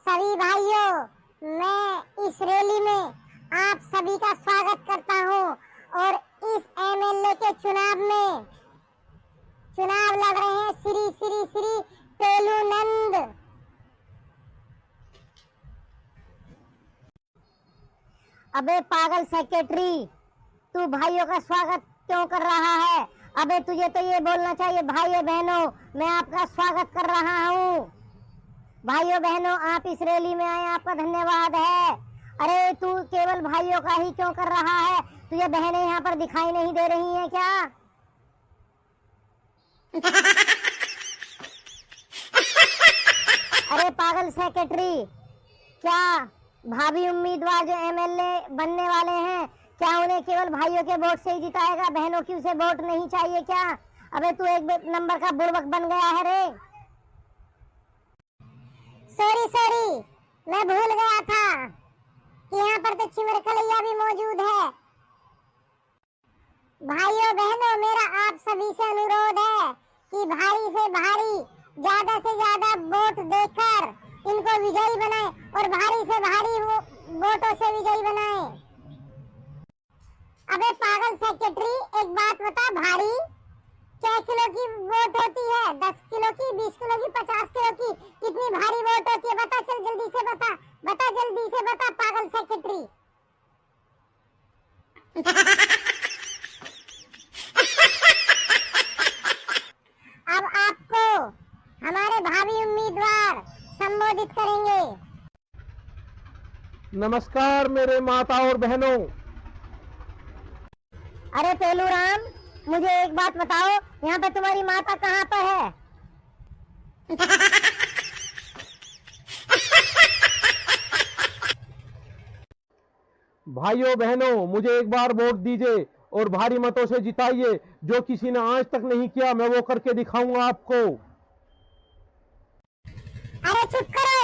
सभी भाइयों, मैं इस रैली में आप सभी का स्वागत करता हूं और इस एमएलए के चुनाव में चुनाव लड़ रहे हैं श्री श्री श्री पेलूनंद। अबे पागल सेक्रेटरी, तू भाइयों का स्वागत क्यों कर रहा है? अबे तुझे तो ये बोलना चाहिए, भाइयों बहनों मैं आपका स्वागत कर रहा हूँ। भाइयों बहनों आप इस रैली में आए, आपका धन्यवाद है। अरे तू केवल भाइयों का ही क्यों कर रहा है? तुझे बहनें यहाँ पर दिखाई नहीं दे रही हैं क्या? अरे पागल सेक्रेटरी, क्या भाभी उम्मीदवार जो एमएलए बनने वाले हैं, क्या उन्हें केवल भाइयों के वोट से ही जिताएगा? बहनों की उसे वोट नहीं चाहिए क्या? अबे तू एक नंबर का बुड़बक बन गया है रे। सॉरी, मैं भूल गया था कि यहाँ पर तो चिमर कलैया भी मौजूद है। भाइयों बहनों मेरा आप सभी से अनुरोध है कि भारी से भारी, ज्यादा से ज्यादा वोट देकर इनको विजयी बनाएं और भारी से भारी वोटों से विजयी बनाएं। अबे पागल सेक्रेटरी, एक बात बता, भारी क्या किलो की वोट होती है? 10 किलो की, 20 किलो की, 50 किलो की? कितनी भारी वोट होती है? बता, चल जल्दी से बता, जल्दी से बता पागल सेक्रेटरी। अब आपको हमारे भावी उम्मीदवार संबोधित करेंगे। नमस्कार मेरे माता और बहनों। अरे पेलूराम, मुझे एक बात बताओ, यहाँ पे तुम्हारी माता कहाँ पर है? भाइयों बहनों मुझे एक बार वोट दीजिए और भारी मतों से जिताइए। जो किसी ने आज तक नहीं किया मैं वो करके दिखाऊंगा आपको। अरे चुप करो,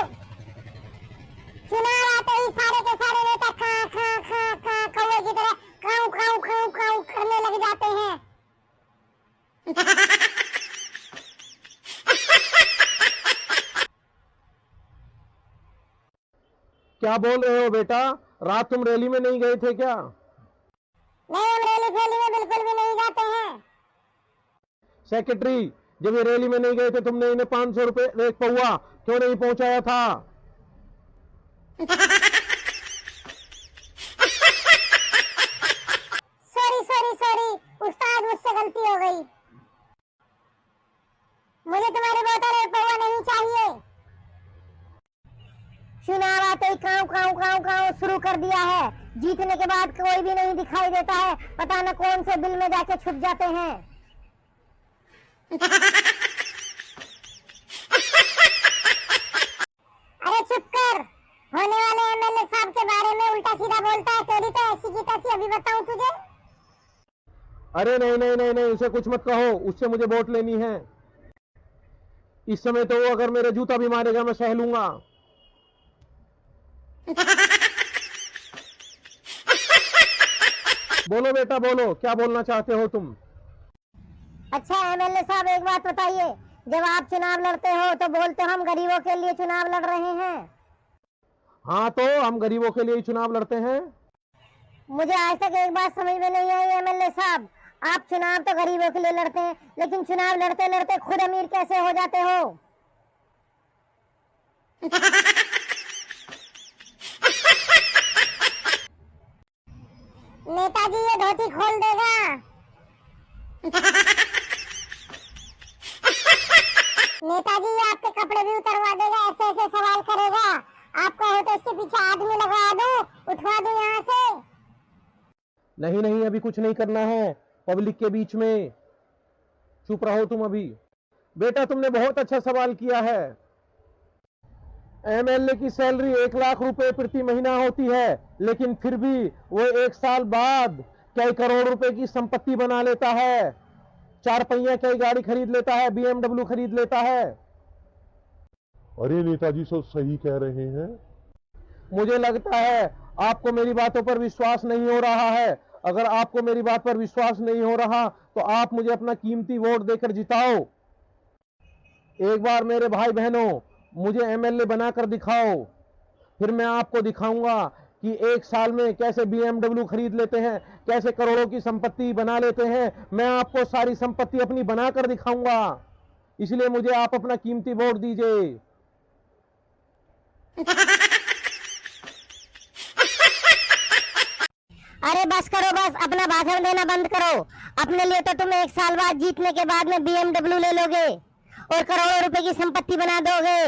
चुनाव आते ही सारे के सारे नेता खा खा खा खा कौवे की तरह खाऊ खाऊ खाऊ खाऊ करने लग जाते हैं। क्या बोल रहे हो बेटा? रात तुम रैली में नहीं गए थे क्या? नहीं, हम रैली फैली में बिल्कुल भी नहीं जाते हैं। सेक्रेटरी, जब ये रैली में नहीं गए थे तुमने इन्हें 500 रुपए एक पौवा क्यों नहीं पहुंचाया था? सॉरी उस्ताद, मुझसे गलती हो गई। मुझे तुम्हारी बोतल और पौवा नहीं चाहिए। चुनाव आते ही काऊ काऊ काऊ काऊ शुरू कर दिया है। जीतने के बाद कोई भी नहीं दिखाई देता है, पता न कौन से बिल में जाके छुप जाते हैं। अरे चुप कर, होने वाले एमएलए साहब के बारे में उल्टा सीधा बोलता है। तेरी तो ऐसी की तैसी, अभी बताऊं तुझे। अरे नहीं, उसे कुछ मत कहो, उससे मुझे वोट लेनी है। इस समय तो वो अगर मेरे जूता भी मारेगा मैं सह लूंगा। बोलो बेटा बोलो, क्या बोलना चाहते हो तुम? अच्छा एमएलए साहब, एक बात बताइए, जब आप चुनाव लड़ते हो तो बोलते हो हम गरीबों के लिए चुनाव लड़ रहे हैं। हाँ तो हम गरीबों के लिए चुनाव लड़ते हैं। मुझे आज तक एक बात समझ में नहीं आई एमएलए साहब, आप चुनाव तो गरीबों के लिए लड़ते हैं, लेकिन चुनाव लड़ते लड़ते खुद अमीर कैसे हो जाते हो? नेताजी ये धोती खोल देगा। नेताजी ये आपके कपड़े भी उतरवा देगा, ऐसे ऐसे सवाल करेगा। आपका हो तो इसके पीछे आदमी लगा दूं, उठवा दूं यहाँ से। नहीं, अभी कुछ नहीं करना है पब्लिक के बीच में। चुप रहो तुम अभी। बेटा तुमने बहुत अच्छा सवाल किया है। एमएलए की सैलरी 1 लाख रुपए प्रति महीना होती है, लेकिन फिर भी वो 1 साल बाद कई करोड़ रुपए की संपत्ति बना लेता है। 4 पहिया कई गाड़ी खरीद लेता है, BMW खरीद लेता है। अरे नेताजी सब सही कह रहे हैं। मुझे लगता है आपको मेरी बातों पर विश्वास नहीं हो रहा है। अगर आपको मेरी बात पर विश्वास नहीं हो रहा तो आप मुझे अपना कीमती वोट देकर जिताओ। एक बार मेरे भाई बहनों मुझे एमएलए बनाकर दिखाओ। फिर मैं आपको दिखाऊंगा कि एक साल में कैसे BMW खरीद लेते हैं, कैसे करोड़ों की संपत्ति बना लेते हैं। मैं आपको सारी संपत्ति अपनी बनाकर दिखाऊंगा। इसलिए मुझे आप अपना कीमती वोट दीजिए। अरे बस करो, बस अपना भाषण देना बंद करो। अपने लिए तो तुम एक साल बाद जीतने के बाद में BMW ले लोगे और करोड़ों रुपए की संपत्ति बना दोगे।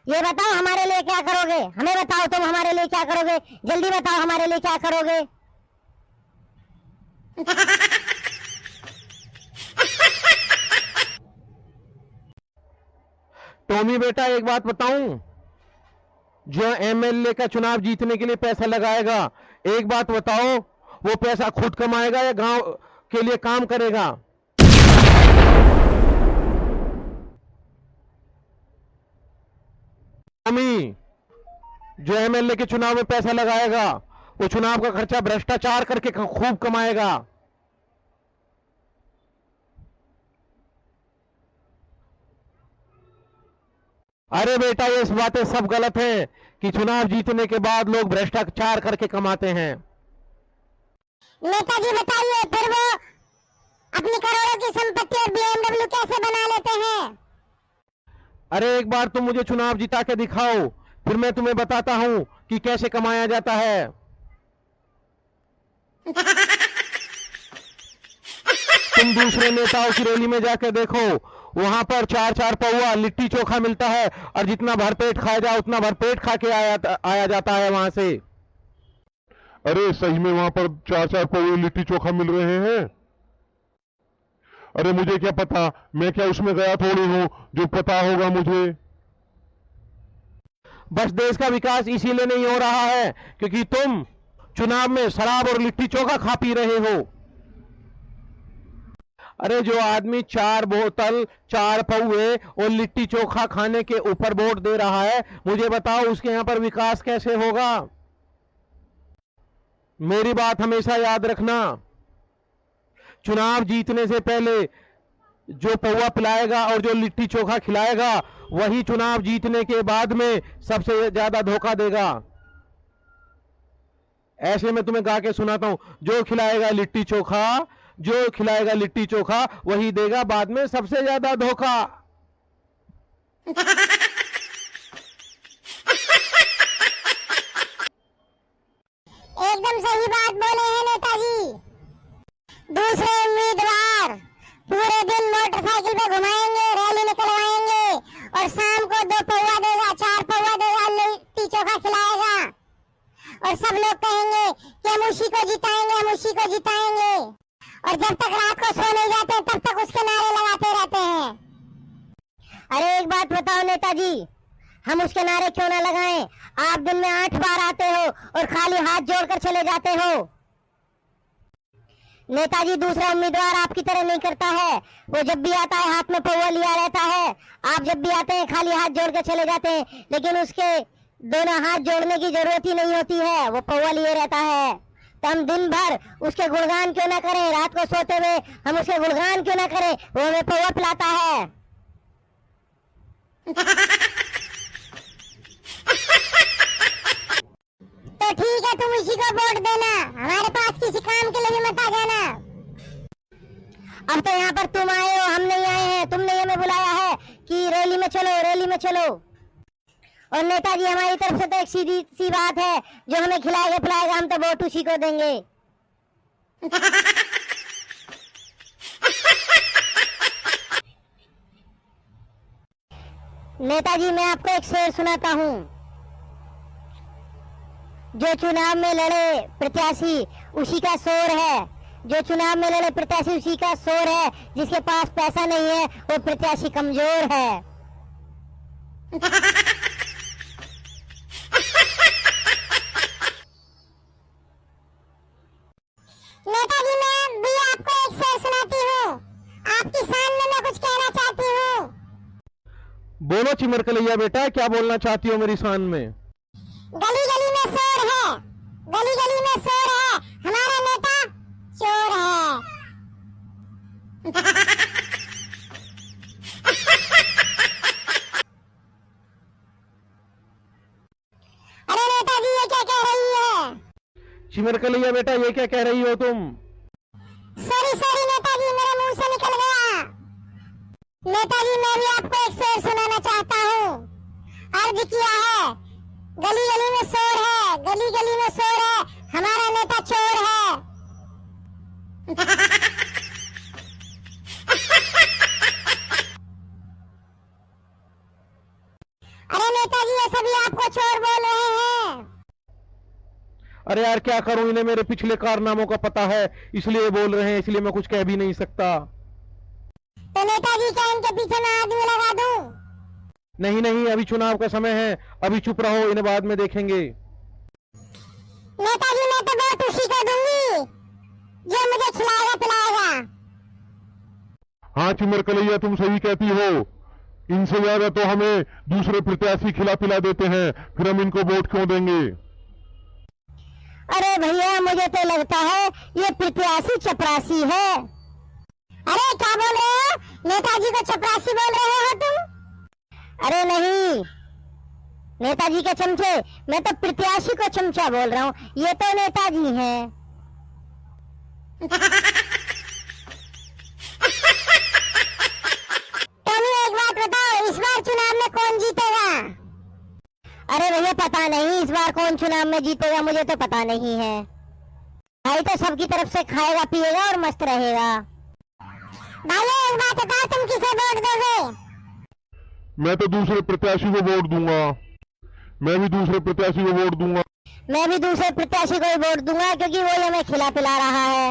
ये बताओ हमारे लिए क्या करोगे? हमें बताओ तुम हमारे लिए क्या करोगे? जल्दी बताओ हमारे लिए क्या करोगे? टॉमी बेटा, एक बात बताऊं, जो MLA का चुनाव जीतने के लिए पैसा लगाएगा, एक बात बताओ, वो पैसा खुद कमाएगा या गांव के लिए काम करेगा? टॉमी, जो MLA के चुनाव में पैसा लगाएगा, वो चुनाव का खर्चा भ्रष्टाचार करके खूब कमाएगा। अरे बेटा, ये बातें सब गलत है कि चुनाव जीतने के बाद लोग भ्रष्टाचार करके कमाते हैं। नेताजी बताइए, फिर वो अपनी करोड़ों की संपत्ति और BMW कैसे बना लेते हैं? अरे एक बार तुम मुझे चुनाव जिता के दिखाओ, फिर मैं तुम्हें बताता हूं कि कैसे कमाया जाता है। तुम दूसरे नेताओं की रैली में जाकर देखो, वहां पर 4-4 पौवा लिट्टी चोखा मिलता है और जितना भरपेट खाया जाए उतना भरपेट खा के आया जाता है वहां से। अरे सही में वहां पर 4-4 पौवे लिट्टी चोखा मिल रहे हैं? अरे मुझे क्या पता, मैं क्या उसमें गया थोड़ी हूं जो पता होगा मुझे। बस देश का विकास इसीलिए नहीं हो रहा है क्योंकि तुम चुनाव में शराब और लिट्टी चोखा खा पी रहे हो। अरे जो आदमी 4 बोतल 4 पौवे और लिट्टी चोखा खाने के ऊपर वोट दे रहा है, मुझे बताओ उसके यहां पर विकास कैसे होगा? मेरी बात हमेशा याद रखना, चुनाव जीतने से पहले जो पौवा पिलाएगा और जो लिट्टी चोखा खिलाएगा, वही चुनाव जीतने के बाद में सबसे ज्यादा धोखा देगा। ऐसे मैं तुम्हें गा के सुनाता हूं, जो खिलाएगा लिट्टी चोखा वही देगा बाद में सबसे ज्यादा धोखा। एकदम सही बात बोले हैं नेताजी। दूसरे उम्मीदवार पूरे दिन मोटरसाइकिल पे घुमाएंगे, रैली निकलवाएंगे और शाम को 2 पौवा देगा, 4 पौवा देगा, लिट्टी चोखा खिलाएगा और सब लोग कहेंगे कि हम उसी को जिताएंगे। और जब तक रात को सो नहीं जाते तब तक उसके नारे लगाते रहते हैं। अरे एक बात बताओ नेताजी, हम उसके नारे क्यों ना लगाएं? आप दिन में 8 बार आते हो और खाली हाथ जोड़कर चले जाते हो। नेताजी, दूसरा उम्मीदवार आपकी तरह नहीं करता है। वो जब भी आता है हाथ में पौवा लिया रहता है, आप जब भी आते हैं खाली हाथ जोड़ के चले जाते हैं, लेकिन उसके दोनों हाथ जोड़ने की जरूरत ही नहीं होती है, वो पौवा लिए रहता है। तो हम दिन भर उसके गुणगान क्यों ना करें? रात को सोते हुए हम उसके गुणगान क्यों ना करें? वो हमें पौवा पिलाता है। तो ठीक है, तुम इसी को वोट देना, हमारे पास किसी काम के लिए भी मत आ जाना। अब तो यहाँ पर तुम आए हो, हम नहीं आए हैं। तुमने हमें बुलाया है कि रैली में चलो। और नेताजी, हमारी तरफ से तो एक सीधी सी बात है, जो हमें खिलाएगा पिलाएगा हम तो वोट उसी को देंगे। नेताजी, मैं आपको एक शेर सुनाता हूँ। जो चुनाव में लड़े प्रत्याशी उसी का शोर है, जिसके पास पैसा नहीं है वो प्रत्याशी कमजोर है। नेताजी, मैं भी आपको एक शेर सुनाती हूँ, आपकी शान में मैं कुछ कहना चाहती हूँ। बोलो चिमरकलैया बेटा, क्या बोलना चाहती हो मेरी शान में? गली गली में शोर है, हमारा नेता चोर है। अरे चिमर कलैया बेटा, ये क्या कह रही हो तुम? सॉरी सॉरी नेताजी, मेरे मुंह से निकल गया। नेताजी मैं भी आपको एक शेर सुनाना चाहता हूँ। अर्ज किया है, गली गली में शोर है, गली गली में शोर है, हमारा नेता चोर है। अरे नेताजी ये सभी आपको चोर बोल रहे हैं। अरे यार क्या करूं, इन्हें मेरे पिछले कारनामों का पता है, इसलिए बोल रहे हैं, इसलिए मैं कुछ कह भी नहीं सकता। तो नेताजी क्या इनके पीछे मैं आदमी लगा दूं? नहीं नहीं, अभी चुनाव का समय है, अभी चुप रहो, इन्हें बाद में देखेंगे। नेताजी मैं तो वोट उसी को दूंगी जो मुझे खिलाएगा पिलाएगा। हाँ चिमर कलैया, तुम सही कहती हो। इनसे ज्यादा तो हमें दूसरे प्रत्याशी खिला पिला देते हैं, फिर हम इनको वोट क्यों देंगे? अरे भैया मुझे तो लगता है ये प्रत्याशी चपरासी है। अरे क्या बोल रहे हो? नेताजी को चपरासी बोल रहे हो तुम? अरे नहीं नेताजी के चमचे, मैं तो प्रत्याशी को चमचा बोल रहा हूँ, ये तो नेताजी हैं। टॉमी एक बात बताओ, इस बार चुनाव में कौन जीतेगा? अरे भैया पता नहीं इस बार कौन चुनाव में जीतेगा, मुझे तो पता नहीं है। भाई तो सबकी तरफ से खाएगा पिएगा और मस्त रहेगा। भाई एक बात बताओ, तुम किसे वोट दोगे? मैं तो दूसरे प्रत्याशी को वोट दूंगा। मैं भी दूसरे प्रत्याशी को वोट दूंगा। मैं भी दूसरे प्रत्याशी को ही वोट दूंगा, क्योंकि वो हमें खिला पिला रहा है।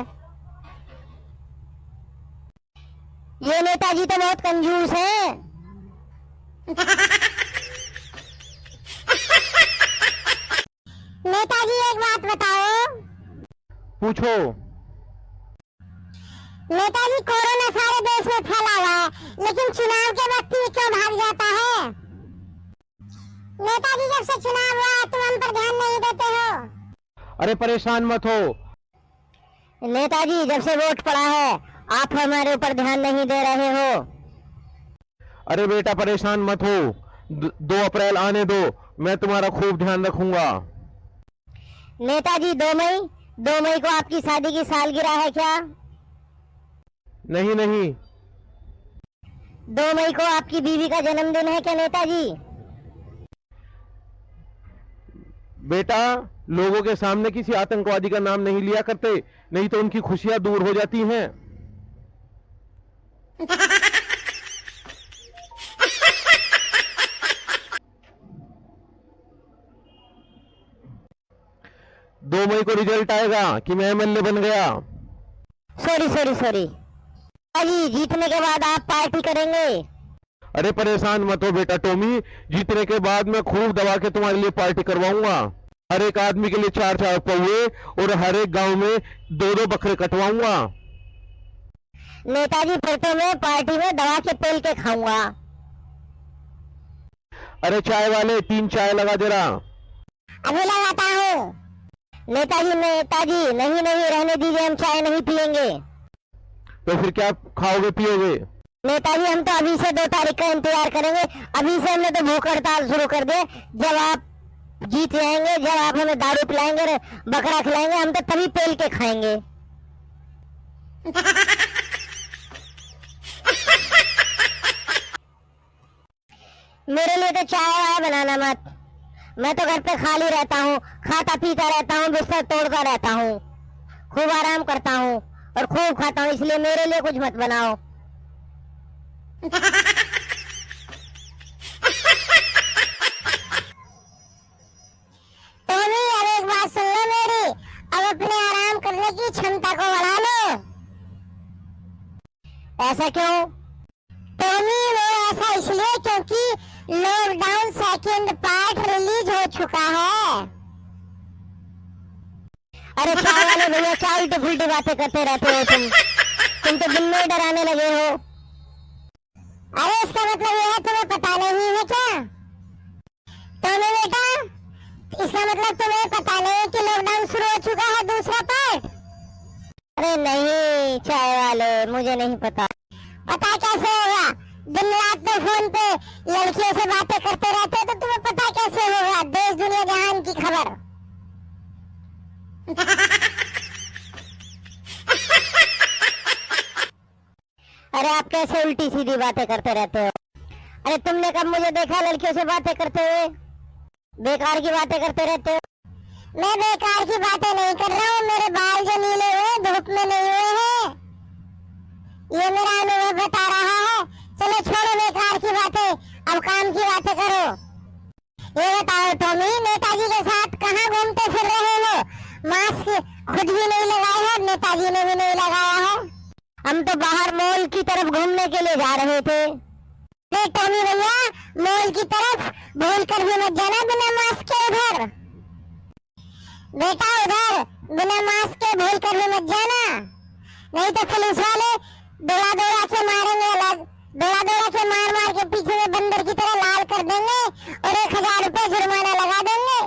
ये नेताजी तो बहुत कंजूस है। नेताजी एक बात बताओ। पूछो। नेताजी कोरोना सारे देश में फैला हुआ है, लेकिन चुनाव के वक्त ही क्यों भाग जाता है? नेताजी जब से चुनाव हुआ तुम हम पर ध्यान नहीं देते हो। अरे परेशान मत हो नेताजी, जब से वोट पड़ा है आप हमारे ऊपर ध्यान नहीं दे रहे हो। अरे बेटा परेशान मत हो, 2 अप्रैल आने दो, मैं तुम्हारा खूब ध्यान रखूंगा। नेताजी 2 मई को आपकी शादी की सालगिरह है क्या? नहीं नहीं। 2 मई को आपकी बीवी का जन्मदिन है क्या नेताजी? बेटा लोगों के सामने किसी आतंकवादी का नाम नहीं लिया करते, नहीं तो उनकी खुशियां दूर हो जाती हैं। दो मई को रिजल्ट आएगा कि मैं एमएलए बन गया। सॉरी जी, जीतने के बाद आप पार्टी करेंगे? अरे परेशान मत हो बेटा टॉमी, जीतने के बाद मैं खूब दबा के तुम्हारे लिए पार्टी करवाऊंगा। हर एक आदमी के लिए 4-4 पौवे और हर एक गांव में 2-2 बकरे कटवाऊंगा। नेताजी फिर तो मैं पार्टी में दबा के पेल के खाऊंगा। अरे चाय वाले 3 चाय लगा जरा। अभी लगाता हूँ। नेताजी नहीं रहने दीजिए, हम चाय नहीं पियेंगे। तो फिर क्या खाओगे पियोगे? नेताजी हम तो अभी से 2 तारीख का इंतजार करेंगे। अभी से हमने तो भूख हड़ताल शुरू कर दे। जब आप जीत जाएंगे, जब आप हमें दारू पिलाएंगे, बकरा खिलाएंगे, हम तो तभी पेल के खाएंगे। मेरे लिए तो चाय वाय बनाना मत। मैं तो घर पे खाली रहता हूँ, खाता पीता रहता हूँ, बिस्तर तोड़ता रहता हूँ, खूब आराम करता हूँ और खूब खाता हूँ, इसलिए मेरे लिए कुछ मत बनाओ। टॉमी अब एक बात सुन लो मेरी, अब अपने आराम करने की क्षमता को बढ़ा लो। ऐसा क्यों? टॉमी वो ऐसा इसलिए क्योंकि लॉकडाउन 2nd पार्ट रिलीज हो चुका है। अरे चाय वाले भैया क्या उल्टी फुल्टी बातें करते रहते हो तुम तो दिन में डराने लगे हो। अरे इसका मतलब यह है तुम्हें पता नहीं है क्या? टॉमी बेटा, इसका मतलब तुम्हें पता नहीं कि लॉकडाउन शुरू हो चुका है 2रा पार्ट? अरे नहीं चाय वाले, मुझे नहीं पता। पता कैसे होगा? दिन रात तो फोन पे लड़कियों से बातें करते रहते हो, तो तुम्हें पता कैसे होगा देश दुनिया जहान की खबर? ऐसे उल्टी सीधी बातें करते रहते हो? अरे तुमने कब मुझे देखा लड़कियों से बातें करते हुए? बेकार की बातें करते रहते हो। मैं बेकार की बातें नहीं कर रहा हूँ, मेरे बाल जो नीले हुए धूप में नहीं हुए हैं, ये मेरा अनुभव बता रहा है। चलो छोड़ो बेकार की बातें, अब काम की बातें करो। ये बताओ टॉमी, नेताजी के साथ कहाँ घूमते फिर रहे हो? मास्क खुद भी नहीं लगाए हो, नेताजी ने भी नहीं लगाया है। हम तो बाहर मॉल की तरफ घूमने के लिए जा रहे थे। टॉमी भैया, मॉल की तरफ भूल कर भी मत जाना बिना मास्क के उधर। बेटा उधर बिना मास्क के भूल कर भी मत जाना, नहीं तो पुलिस वाले दौड़ा दौड़ा के मारेंगे, अलग दौड़ा दौड़ा के मार मार के पीछे में बंदर की तरह लाल कर देंगे और 1000 रुपए जुर्माना लगा देंगे।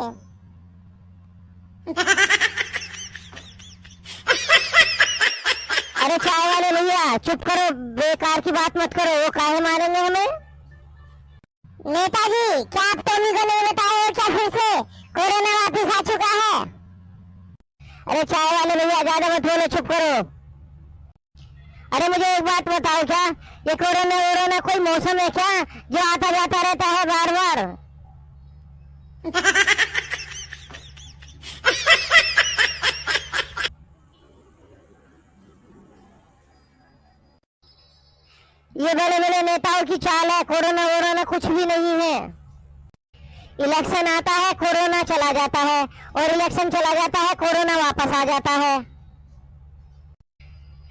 अरे चाय वाले भैया चुप करो, बेकार की बात मत करो, वो काहे मारेंगे हमें? नेताजी, क्या आप टॉमी को नहीं बताए हो क्या फिर से कोरोना वापिस आ चुका है? अरे चाय वाले भैया ज्यादा मत बोलो, चुप करो। अरे मुझे एक बात बताओ, क्या ये कोरोना कोई मौसम है क्या जो आता जाता रहता है बार बार? ये बड़े बड़े नेताओं की चाल है, कोरोना कुछ भी नहीं है। इलेक्शन आता है, कोरोना चला जाता है, और इलेक्शन चला जाता है, कोरोना वापस आ जाता है।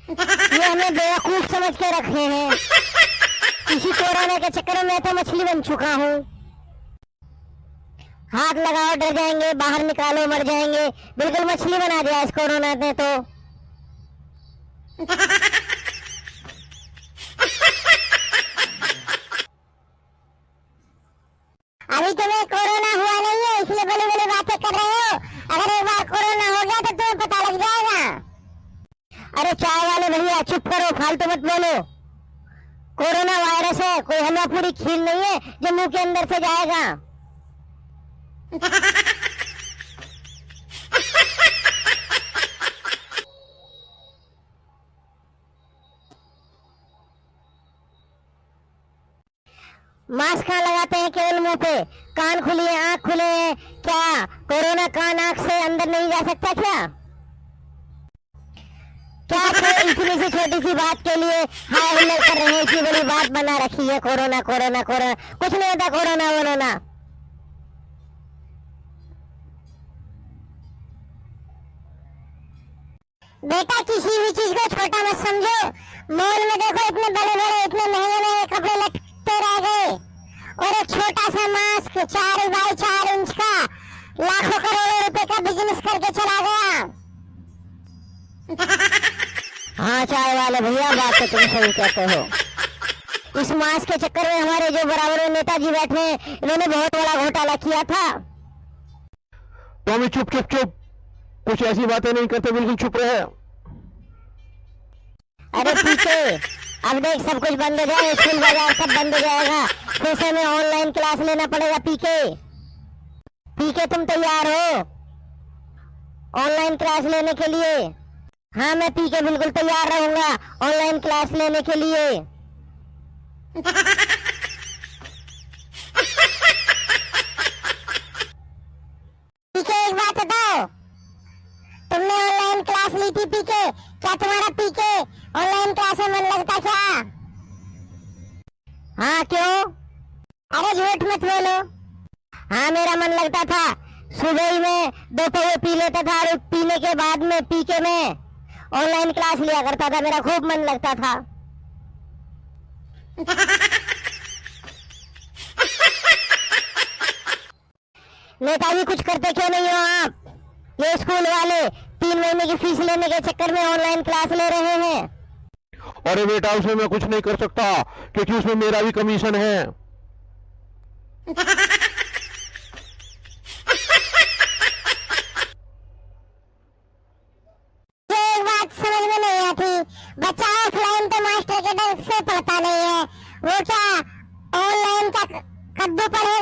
ये हमें बेवकूफ समझ के रखे हैं। इसी कोरोना के चक्कर में तो मछली बन चुका हूँ। हाथ लगाओ डर जाएंगे, बाहर निकालो मर जाएंगे, बिल्कुल मछली बना दिया इस कोरोना ने तो। अभी तुम्हें कोरोना हुआ नहीं है इसलिए बड़ी बड़ी बातें कर रहे हो। अगर एक बार कोरोना हो गया तो तुम्हें पता लग जाएगा। अरे चाय वाले भैया चुप करो, फालतू मत बोलो। कोरोना वायरस है, कोई हलवा पूरी खीर नहीं है जो मुंह के अंदर से जाएगा। मास्क कहाँ लगाते हैं? केवल मुंह पे। कान खुली है, आंख खुले हैं, क्या कोरोना कान आंख से अंदर नहीं जा सकता क्या? क्या इतनी सी छोटी सी बात के लिए हाय हुल्लड़ कर रहे हैं? इतनी बड़ी बात बना रखी है कोरोना। कुछ नहीं होता कोरोना। बेटा किसी भी चीज को छोटा मत समझो। मॉल में देखो इतने बड़े बड़े इतने महंगे कपड़े लगते रह गए, और एक छोटा सा मास्क 4 बाई 4 इंच का लाखों करोड़ों रुपए का बिजनेस करके चला गया। हाँ चाय वाले भैया, बात तो तुम सही कहते हो। इस मास्क के चक्कर में हमारे जो बराबर में नेताजी बैठे हैं, इन्होंने बहुत बड़ा घोटाला किया था। टॉमी चुप, कुछ ऐसी बातें नहीं करते, बिल्कुल चुप रहे। अरे पीछे अब देख, सब कुछ बंद हो जाए, स्कूल बाजार सब बंद हो जाएगा, फिर से हमें ऑनलाइन क्लास लेना पड़ेगा। पीके तुम तैयार हो ऑनलाइन क्लास लेने के लिए? हाँ मैं पीके बिल्कुल तैयार रहूंगा ऑनलाइन क्लास लेने के लिए। पीके एक बात बताओ, तुमने ऑनलाइन क्लास ली थी पीके, क्या तुम्हारा पीके ऑनलाइन क्लास में मन लगता क्या? हाँ क्यों? अरे झूठ मत बोलो। हाँ मेरा मन लगता था, सुबह ही मैं 2 पौवे पी लेता था और पीने के बाद में पीके में ऑनलाइन क्लास लिया करता था, मेरा खूब मन लगता था। नेताजी कुछ करते क्यों नहीं हो आप? ये स्कूल वाले 3 महीने की फीस लेने के चक्कर में ऑनलाइन क्लास ले रहे हैं। अरे बेटा उसमें मैं कुछ नहीं कर सकता, क्योंकि उसमें मेरा भी कमीशन है। एक बात समझ में नहीं आती, बच्चा ऑफलाइन तो मास्टर के डर से पढ़ता नहीं है, वो क्या ऑनलाइन का कद्दू पढ़े